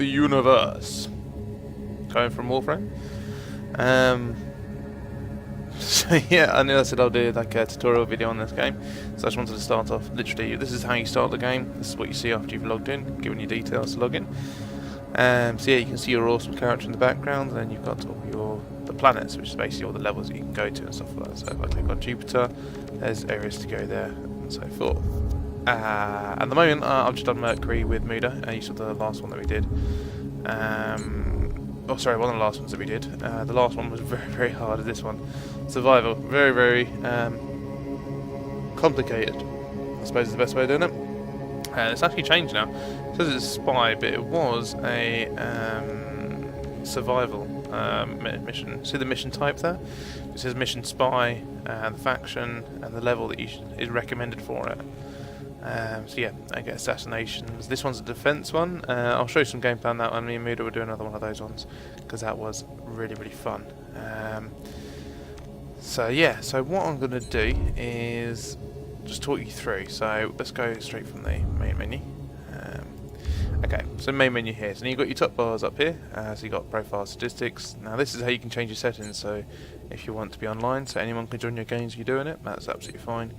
the universe. Going from Warframe. So yeah, I knew I said I'll do like a tutorial video on this game. So I just wanted to start off. Literally, this is how you start the game. This is what you see after you've logged in, given your details to log in. So yeah, you can see your awesome character in the background, and then you've got all the planets, which is basically all the levels that you can go to and stuff like that. So if I click on Jupiter, there's areas to go there and so forth. At the moment, I've just done Mercury with Muda. You saw the last one that we did. Oh, sorry, one of the last ones that we did. The last one was very, very hard as this one. Survival, very, very complicated, I suppose is the best way of doing it. It's actually changed now. It says it's spy, but it was a survival mission. See the mission type there? It says mission spy, the faction, and the level that is recommended for it. So yeah, I get assassinations. This one's a defense one. I'll show you some gameplay on that one. Me and Muda will do another one of those ones because that was really, really fun. So yeah, so what I'm going to do is just talk you through. So let's go straight from the main menu. Okay, so main menu here. So you've got your top bars up here. So you've got profile statistics. Now this is how you can change your settings. So if you want to be online, so anyone can join your games if you're doing it, that's absolutely fine.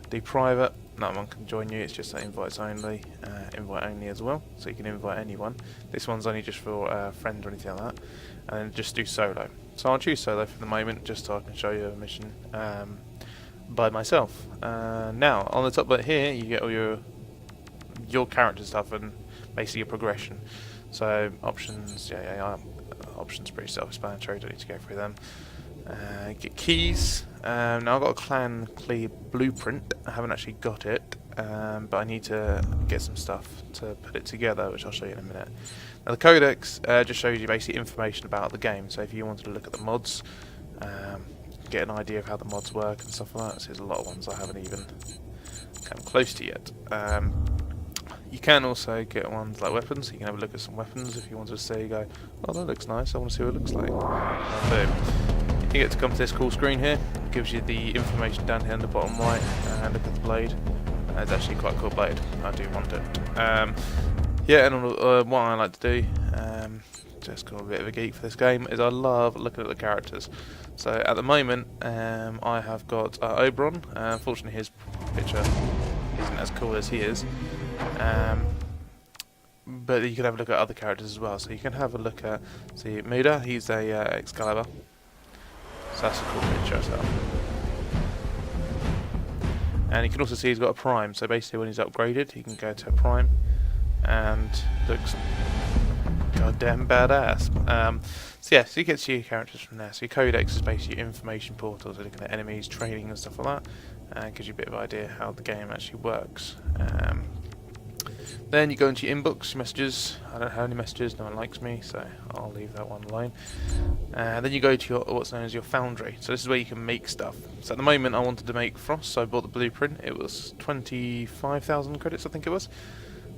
Do private, no one can join you, it's just invites only, invite only as well, so you can invite anyone. This one's only just for friends or anything like that. And then just do solo. So I'll choose solo for the moment, just so I can show you a mission by myself. Now, on the top bit here, you get all your character stuff and basically your progression. So options, options pretty self-explanatory, don't need to go through them. Get keys. Now I've got a clan clear blueprint. I haven't actually got it, but I need to get some stuff to put it together, which I'll show you in a minute. Now the codex just shows you basically information about the game. So if you wanted to look at the mods, get an idea of how the mods work and stuff like that. So there's a lot of ones I haven't even come close to yet. You can also get ones like weapons. So you can have a look at some weapons if you want to see. Go, oh, that looks nice. I want to see what it looks like. Boom. You get to come to this cool screen here. It gives you the information down here in the bottom right. And look at the blade. It's actually quite a cool blade. I do want it. Yeah, and what I like to do, just got a bit of a geek for this game, is I love looking at the characters. So at the moment, I have got Oberon. Unfortunately, his picture isn't as cool as he is. But you can have a look at other characters as well. So you can have a look at, see, Muda, he's a Excalibur. So that's a cool picture. So. And you can also see he's got a Prime. So basically when he's upgraded, he can go to a Prime. And looks goddamn badass. So yeah, so you get to see your characters from there. So your codex is basically your information portal. So looking at enemies, training and stuff like that. And gives you a bit of idea how the game actually works. Then you go into your inbox, your messages. I don't have any messages, no one likes me, so I'll leave that one alone. Then you go to your what's known as your foundry. So this is where you can make stuff. So at the moment I wanted to make Frost, so I bought the blueprint. It was 25,000 credits, I think it was.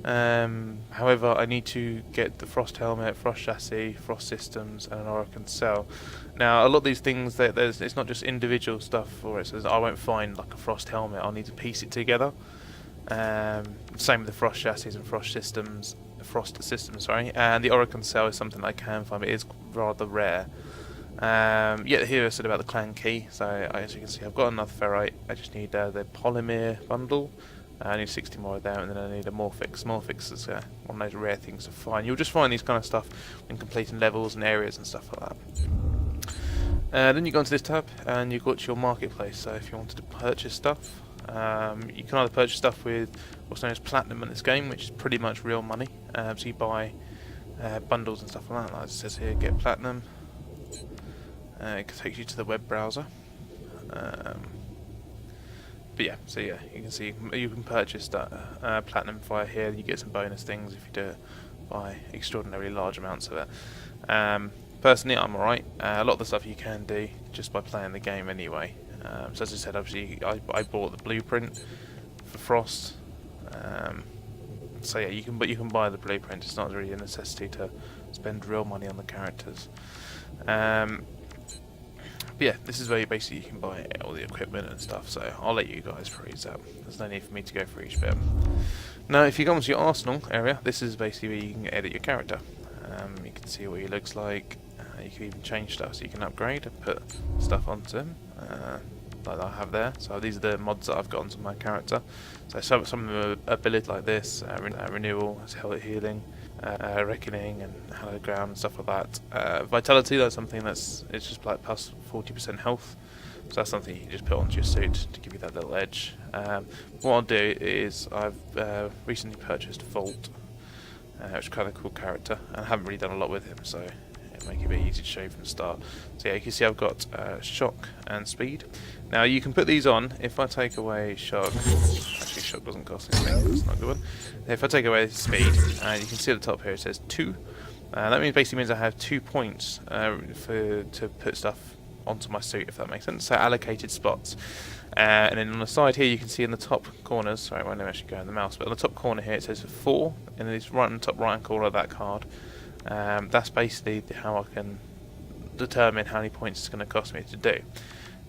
However, I need to get the Frost helmet, Frost chassis, Frost systems, and an Oracle cell. Now, a lot of these things, it's not just individual stuff for it. So I won't find like a Frost helmet. I'll need to piece it together. Same with the Frost chassis and Frost systems, and the Oracle cell is something I can find, but it is rather rare. Yeah, here I said about the clan key. So as you can see, I've got enough ferrite. I just need the polymer bundle. I need 60 more of them, and then I need a Morphix. Morphix is one of those rare things to find. You'll just find these kind of stuff when completing levels and areas and stuff like that. Then you go into this tab, and you've got your marketplace. So if you wanted to purchase stuff, you can either purchase stuff with what's known as platinum in this game, which is pretty much real money. So you buy bundles and stuff like that. Like it says here, get platinum. It takes you to the web browser. But yeah, so yeah, you can see you can purchase that platinum via here. And you get some bonus things if you do it by extraordinarily large amounts of it. Personally, I'm alright. A lot of the stuff you can do just by playing the game anyway. So as I said, obviously I bought the blueprint for Frost. So yeah, you can buy the blueprint. It's not really a necessity to spend real money on the characters. But yeah, this is where you can buy all the equipment and stuff, so I'll let you guys peruse that. There's no need for me to go through each bit. Now, if you go into your arsenal area, this is basically where you can edit your character. You can see what he looks like. You can even change stuff, so you can upgrade and put stuff onto him, like I have there. So these are the mods that I've got onto my character. So some of them are ability like this, renewal, healing, reckoning, and hallowed ground and stuff like that. Vitality, that's something it's just like plus 40% health. So that's something you can just put onto your suit to give you that little edge. What I'll do is I've recently purchased Vault, which is kind of a cool character, and I haven't really done a lot with him, so it'll make it a bit easy to show you from the start. So yeah, you can see I've got shock and speed. Now you can put these on. If I take away shock, actually shock doesn't cost anything, that's not a good one. If I take away speed, you can see at the top here it says 2. That basically means I have 2 points to put stuff onto my suit, if that makes sense. So allocated spots. And then on the side here you can see in the top corners, sorry I won't actually go in the mouse, but on the top corner here it says 4, and it's right in the top right hand corner of that card. That's basically how I can determine how many points it's going to cost me to do.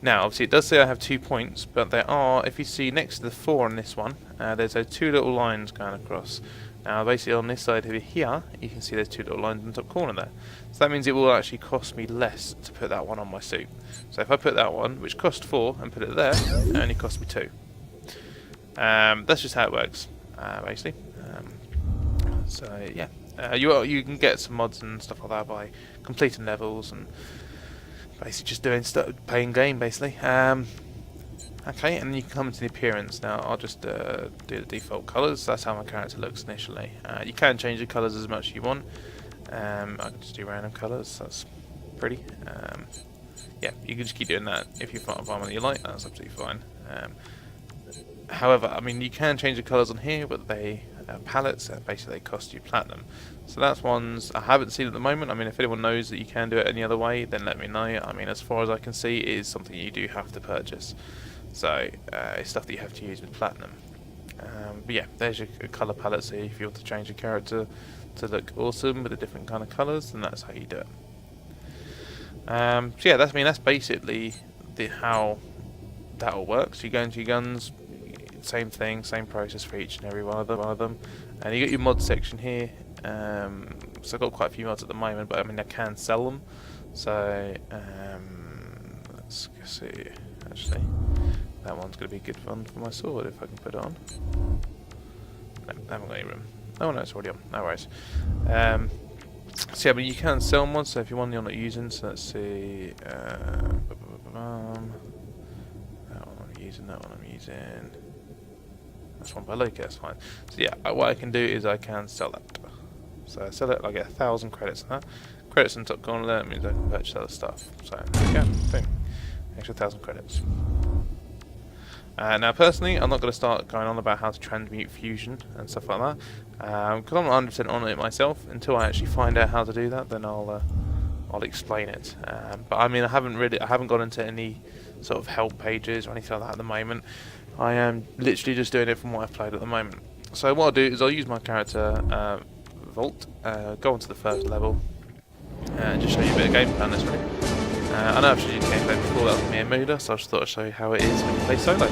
Now obviously it does say I have 2 points, but there are, if you see next to the 4 on this one, there's 2 little lines going across. Now basically on this side over here you can see there's 2 little lines in the top corner there. So that means it will actually cost me less to put that one on my suit. So if I put that one, which cost 4, and put it there, it only cost me 2. That's just how it works, basically. So yeah, you can get some mods and stuff like that by completing levels and basically just doing stuff, playing game basically. Okay, and then you can come into the appearance. Now I'll just do the default colours. That's how my character looks initially. You can change the colours as much as you want. I can just do random colours. That's pretty. Yeah, you can just keep doing that. If you find one that you like, that's absolutely fine. However, I mean, you can change the colours on here, but they palettes, basically they cost you platinum. So that's ones I haven't seen at the moment. I mean, if anyone knows that you can do it any other way, then let me know. I mean, as far as I can see, it is something you do have to purchase. So it's stuff that you have to use with platinum. But yeah, there's your colour palette. So if you want to change your character to look awesome with the different kind of colours, then that's how you do it. So yeah, that's basically how that all works. You go into your guns, same thing, same process for each and every one of them. And you got your mod section here. So I've got quite a few mods at the moment, but I mean I can sell them. So let's see. Actually, that one's going to be good fun for my sword if I can put it on. No, I haven't got any room. Oh no, it's already on. No worries. So yeah, but you can sell mods. So if you're one you're not using, so let's see. That one I'm using. That one I'm using. That's one by Loki. That's fine. So yeah, what I can do is I can sell that. So I sell it. I get 1,000 credits on that. Credits in the top corner there. That means I can purchase other stuff. So there you go. Boom. Extra 1,000 credits. Now personally, I'm not going to start going on about how to transmute fusion and stuff like that, because I'm not 100% on it myself. Until I actually find out how to do that, then I'll explain it. But I mean, I haven't gone into any sort of help pages or anything like that at the moment. I am literally just doing it from what I've played at the moment. So what I'll do is I'll use my character Vault, go on to the first level, and just show you a bit of game plan. This really. I know I've shown you gameplay before, that was me and Muda, so I just thought I'd show you how it is when you play solo.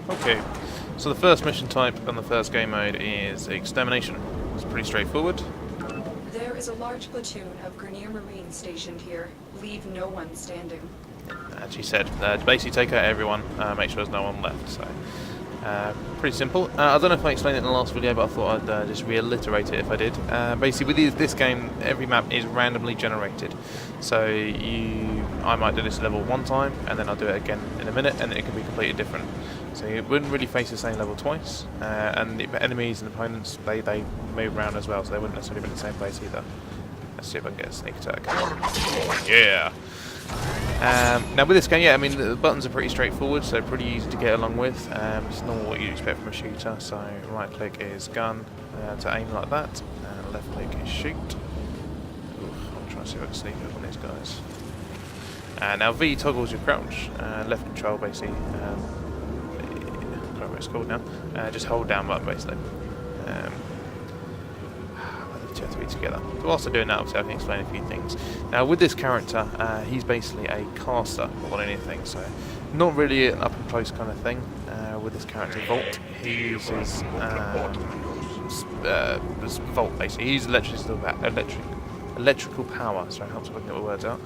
Okay, so the first mission type on the first game mode is Extermination. It's pretty straightforward. There is a large platoon of Grenier Marines stationed here. Leave no one standing. As you said, basically take out everyone, make sure there's no one left. So pretty simple. I don't know if I explained it in the last video, but I thought I'd just reiterate it if I did. Basically, with this game, every map is randomly generated. So I might do this level one time, and then I'll do it again in a minute, and it can be completely different. So you wouldn't really face the same level twice, and the enemies and opponents, they move around as well, so they wouldn't necessarily be in the same place either. Let's see if I can get a sneak attack. Yeah! Now with this game, yeah, I mean the buttons are pretty straightforward, so pretty easy to get along with. It's normal what you'd expect from a shooter. So right click is gun to aim like that, and left click is shoot. Oof, I'm trying to see if I can sneak up on these guys. Now V toggles your crouch, left control basically. I can't remember what it's called now. Just hold down button basically. To be together. So whilst I'm doing that, obviously I can explain a few things. Now with this character, he's basically a caster more than anything, so not really an up and close kind of thing. With this character Vault, he uses volt basically. He uses electrical power. Sorry, helps if I can get the words out.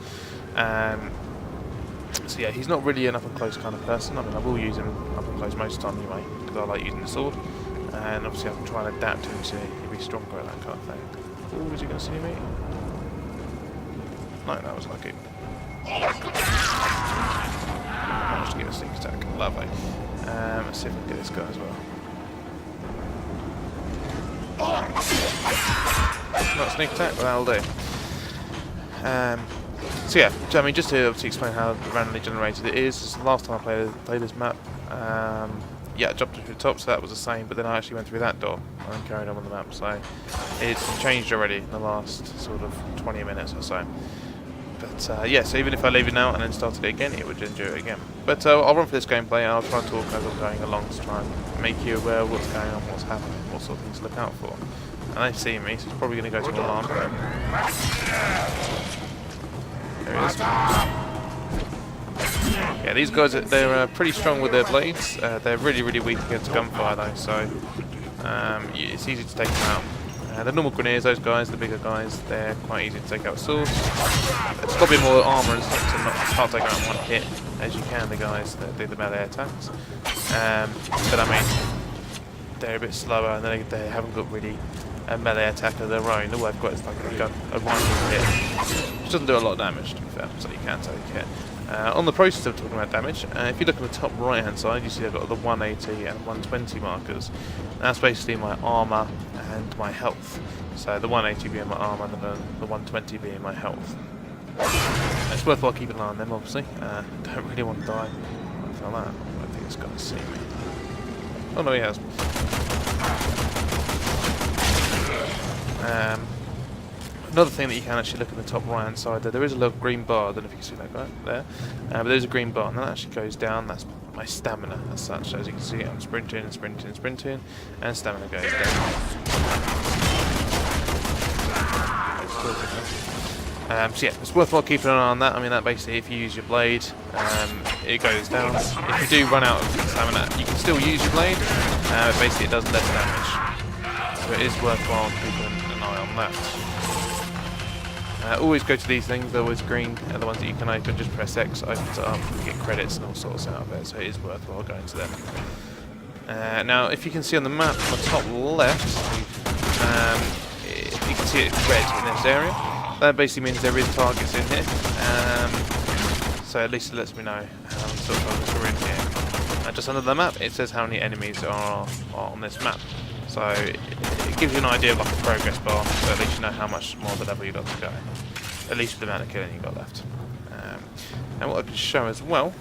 So yeah, he's not really an up and close kind of person. I mean, I will use him up and close most of the time anyway, because I like using the sword. And obviously I can try and adapt him to be stronger at that kind of thing. Oh, is he going to see me? No, that was lucky. Managed to get a sneak attack. Lovely. Let's see if we can get this guy as well. Not a sneak attack, but that'll do. So yeah, I mean, just to obviously explain how randomly generated it is. Last time I played this map, yeah, I jumped through the top, so that was the same, but then I actually went through that door and carried on the map, so it's changed already in the last sort of 20 minutes or so. But yeah, so even if I leave it now and then started it again, it would then do it again. But I'll run for this gameplay and I'll try and talk as I'm going along to try and make you aware of what's going on, what's happening, what sort of things to look out for. And they've seen me, so it's probably going to go to alarm. There he is. Yeah, these guys, they're pretty strong with their blades. They're really, really weak against gunfire though, so it's easy to take them out. The normal grenadiers, those guys, the bigger guys, they're quite easy to take out with swords. It's got a bit more armour and stuff to not take out in one hit, as you can, the guys that do the melee attacks. But I mean, they're a bit slower and they haven't got really a melee attack of their own. All they've got is like a one hit, which doesn't do a lot of damage, to be fair, so you can take a hit. On the process of talking about damage, if you look at the top right hand side, you see I've got the 180 and 120 markers. That's basically my armour and my health. So the 180 being my armour and the 120 being my health. It's worthwhile keeping an eye on them, obviously. Don't really want to die like that. I don't think this guy's seen me. Oh no, he has. Another thing that you can actually look at the top right hand side there is a little green bar. I don't know if you can see that guy there, but there's a green bar and that actually goes down. That's my stamina as such. So as you can see, I'm sprinting and sprinting and sprinting, and stamina goes down. So yeah, it's worthwhile keeping an eye on that. I mean, that basically, if you use your blade, it goes down. If you do run out of stamina, you can still use your blade, but basically it does less damage. So it is worthwhile keeping an eye on that. Always go to these things, they're always green, the ones that you can open. Just press X, opens it up, you get credits and all sorts out of it, so it is worthwhile going to them. Now, if you can see on the map on the top left, you can see it's red in this area. That basically means there is targets in here, so at least it lets me know how many sort of targets are in here. Just under the map, it says how many enemies are on this map. So it gives you an idea of like a progress bar, so at least you know how much more of the level you've got to go. At least with the amount of killing you've got left. And what I can show as well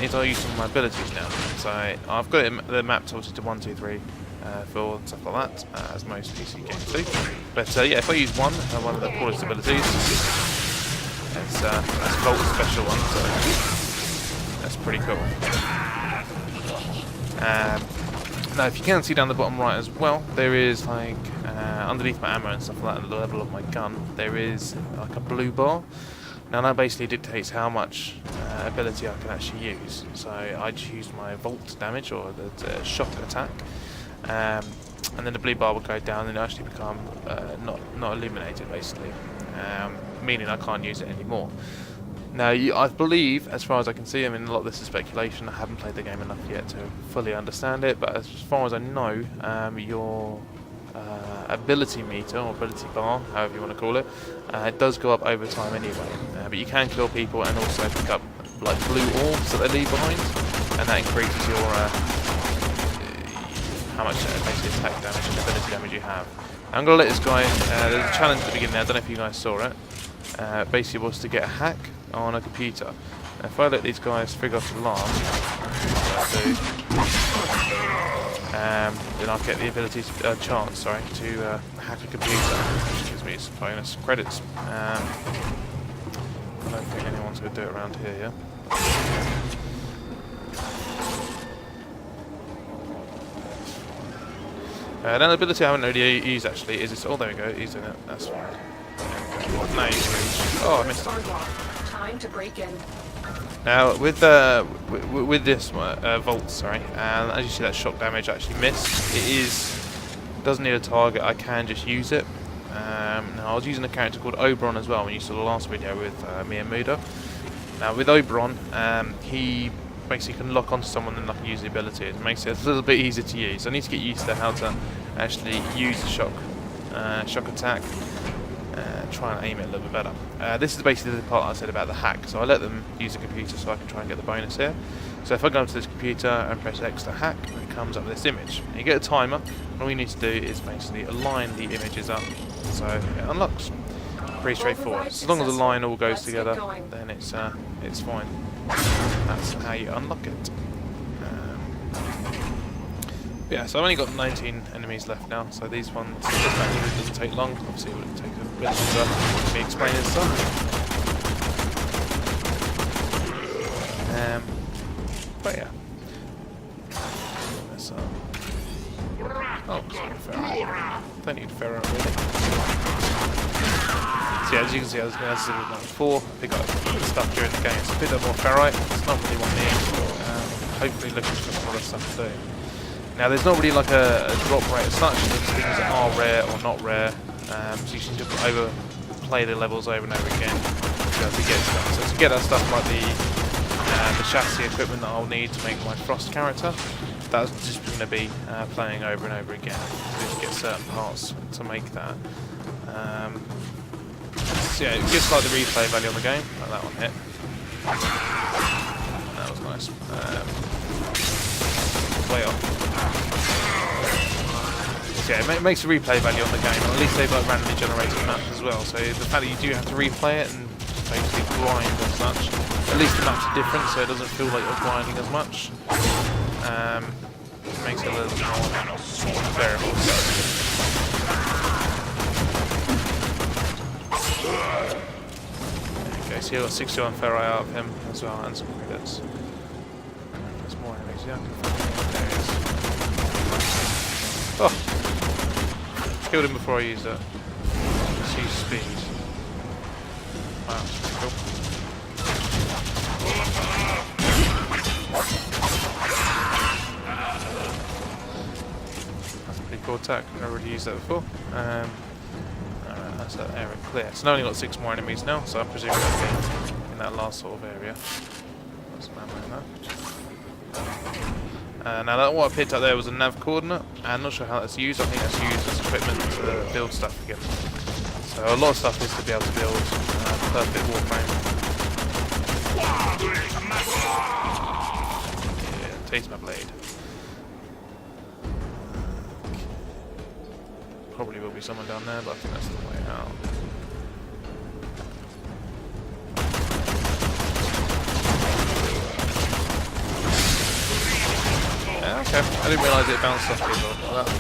is I use some of my abilities now. So I've got the map sorted to 1, 2, 3, 4 and stuff like that, as most PC games do. But yeah, if I use one of the coolest abilities, it's that's Volt's special one, so that's pretty cool. Now, if you can see down the bottom right as well, there is like underneath my ammo and stuff like that, at the level of my gun, there is like a blue bar. Now that basically dictates how much ability I can actually use. So I just use my Volt damage or the shot attack, and then the blue bar will go down and actually become not illuminated basically, meaning I can't use it anymore. Now, I believe, as far as I can see, I mean, a lot of this is speculation. I haven't played the game enough yet to fully understand it, but as far as I know, your ability meter, or ability bar, however you want to call it, it does go up over time anyway. But you can kill people and also pick up like blue orbs that they leave behind, and that increases your how much basically attack damage and ability damage you have. I'm going to let this guy, there's a challenge at the beginning there, I don't know if you guys saw it. Basically was to get a hack on a computer. And if I let these guys figure out the alarm, then I'll get the ability to, chance to hack a computer, which gives me some bonus credits. I don't think anyone's going to do it around here, yeah? Now the ability I haven't really used actually is this. Oh, there we go, he's doing it, that's fine. No, oh, I missed it. Time to break in. Now with this Volt, sorry, and as you see that shock damage actually missed. It is Doesn't need a target, I can just use it. Now I was using a character called Oberon as well when you saw the last video with me and Muda. Now with Oberon, he basically can lock onto someone and I can use the ability. It makes it a little bit easier to use. I need to get used to how to actually use the shock attack. Try and aim it a little bit better. This is basically the part I said about the hack. So I let them use the computer so I can try and get the bonus here. So if I go into this computer and press X to hack, it comes up with this image. You get a timer, and all you need to do is basically align the images up so it unlocks. Pretty straightforward. As long as the line all goes together, then it's fine. That's how you unlock it. Yeah, so I've only got 19 enemies left now, so these ones, this manually doesn't take long. Obviously it would take a bit longer for me explaining stuff. But yeah. This, oh, sorry, ferrite. Don't need ferrite really. So yeah, as you can see, as I said before, I pick up stuff during the game, so pick up more ferrite. It's not really what I need. Hopefully looking for some other stuff to do. Now there's not really like a drop rate as such, there's things that are rare or not rare, so you can just play the levels over and over again to be able to get stuff. So to get that stuff like the chassis equipment that I'll need to make my Frost character, that's just going to be playing over and over again to get certain parts to make that. So yeah, it gives like the replay value on the game, like that one hit. That was nice. Way off. So yeah, it makes a replay value on the game, and at least they've like randomly generated maps as well, so the fact that you do have to replay it and basically grind as such, at least the maps are different so it doesn't feel like you're grinding as much. It makes it a little bit more bearable. Okay, so you've got 61 ferrite out of him as well, and some credits. There's more enemies, yeah. Oh! Killed him before I used it. Just use speed. Wow, that's pretty cool. That's a pretty cool attack. I've never really used that before. That's that area clear. So now I've only got 6 more enemies now, so I presume that'll be in that last sort of area. That's a man like that. Now that what I picked up there was a nav coordinate. I'm not sure how that's used. I think that's used as equipment to build stuff again. So a lot of stuff is to be able to build perfect Warframe. Yeah, taste my blade. Probably will be someone down there, but I think that's the way out. Yeah, okay. I didn't realise it bounced off people like that.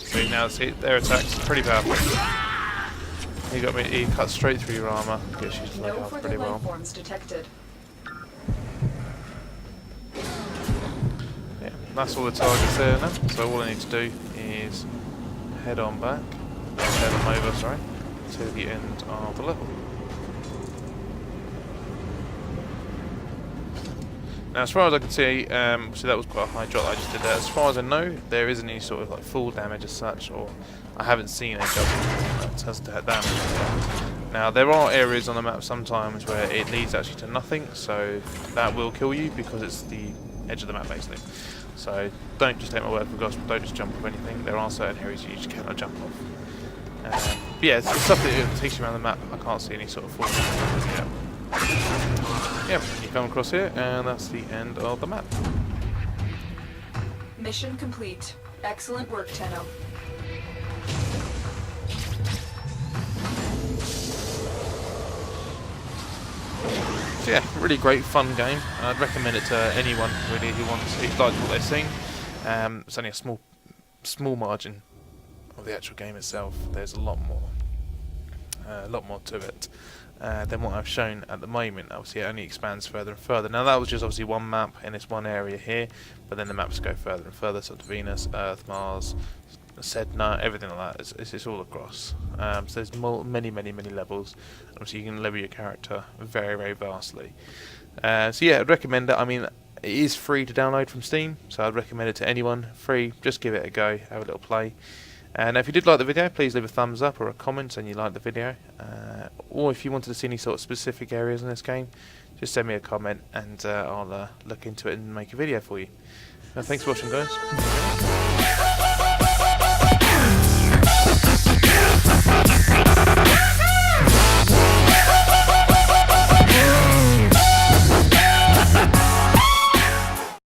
See, now see, their attacks are pretty powerful. He cuts straight through your armour, gets you to leg off pretty well. Detected. Yeah, that's all the targets there now. So all I need to do is head on back, head on over, sorry, to the end of the level. Now, as far as I can see, so that was quite a high drop that I just did there. As far as I know, there isn't any sort of like full damage as such, or I haven't seen a jump that has to hit damage. Now, there are areas on the map sometimes where it leads actually to nothing, so that will kill you because it's the edge of the map basically. So don't just take my word for gospel, don't just jump off anything. There are certain areas you just cannot jump off. But yeah, it's stuff that takes you around the map. I can't see any sort of full damage yet. Yep, you come across here, and that's the end of the map. Mission complete. Excellent work, Tenno. So yeah, really great, fun game. I'd recommend it to anyone really who likes what they're seeing. It's only a small margin of the actual game itself. There's a lot more to it. Than what I've shown at the moment. Obviously it only expands further and further. Now that was just obviously one map in this one area here, but then the maps go further and further, so to Venus, Earth, Mars, Sedna, everything like that. It's all across. So there's many levels. Obviously you can level your character very, very vastly. So yeah, I'd recommend it. I mean, It is free to download from Steam, so I'd recommend it to anyone. Free, just give it a go, have a little play. And if you did like the video, please leave a thumbs up or a comment saying you liked the video. Or if you wanted to see any sort of specific areas in this game, just send me a comment and I'll look into it and make a video for you. Thanks for watching, guys.